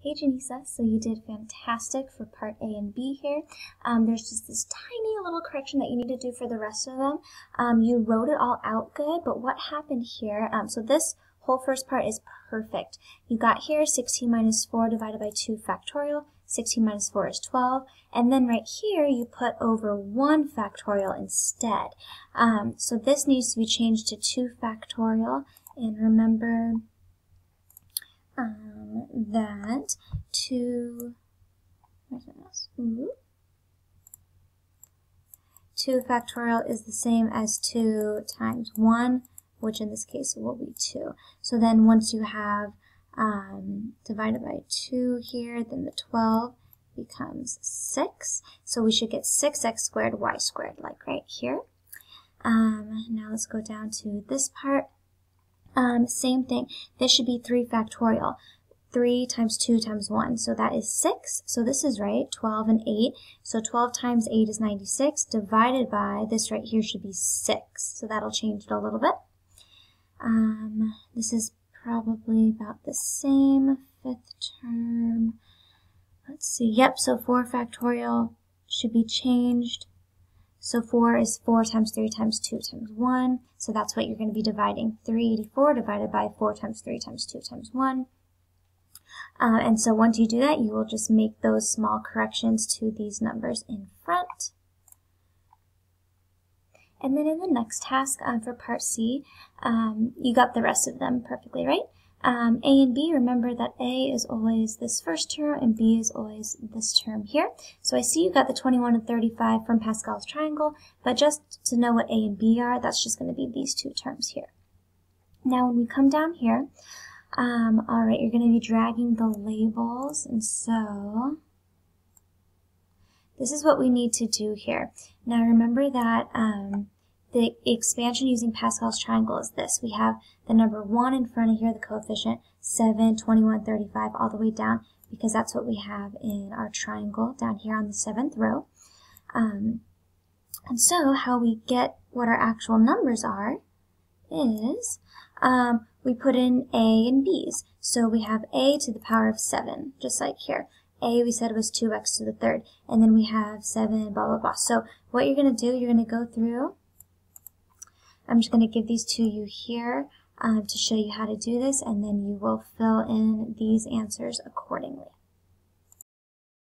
Hey Janisa, so you did fantastic for part A and B here. There's just this tiny little correction that you need to do for the rest of them. You wrote it all out good, but what happened here, so this whole first part is perfect. You got here 16 minus 4 divided by 2 factorial. 16 minus 4 is 12. And then right here, you put over 1 factorial instead. So this needs to be changed to 2 factorial. And remember that 2 factorial is the same as 2 times 1, which in this case will be 2. So then once you have divided by 2 here, then the 12 becomes 6. So we should get 6x squared y squared, like right here. Now let's go down to this part. Same thing. This should be 3 factorial. 3 times 2 times 1. So that is 6. So this is right, 12 and 8. So 12 times 8 is 96. Divided by, this right here should be 6. So that'll change it a little bit. This is probably about the same. Fifth term. Let's see. Yep, so 4 factorial should be changed. So 4 is 4 times 3 times 2 times 1. So that's what you're going to be dividing. 384 divided by 4 times 3 times 2 times 1. And so once you do that, you will just make those small corrections to these numbers in front. And then in the next task for part C, you got the rest of them perfectly right. A and B, remember that A is always this first term and B is always this term here. So I see you got the 21 and 35 from Pascal's triangle, but just to know what A and B are, that's just going to be these two terms here. Now when we come down here, all right, you're going to be dragging the labels, and so this is what we need to do here. Now remember that the expansion using Pascal's triangle is this. We have the number 1 in front of here, the coefficient, 7, 21, 35, all the way down, because that's what we have in our triangle down here on the 7th row. And so how we get what our actual numbers are is we put in A and B's. So we have A to the power of 7, just like here. A, we said, was 2x to the 3rd, and then we have 7, blah, blah, blah. So what you're going to do, you're going to go through. I'm just going to give these to you here to show you how to do this, and then you will fill in these answers accordingly.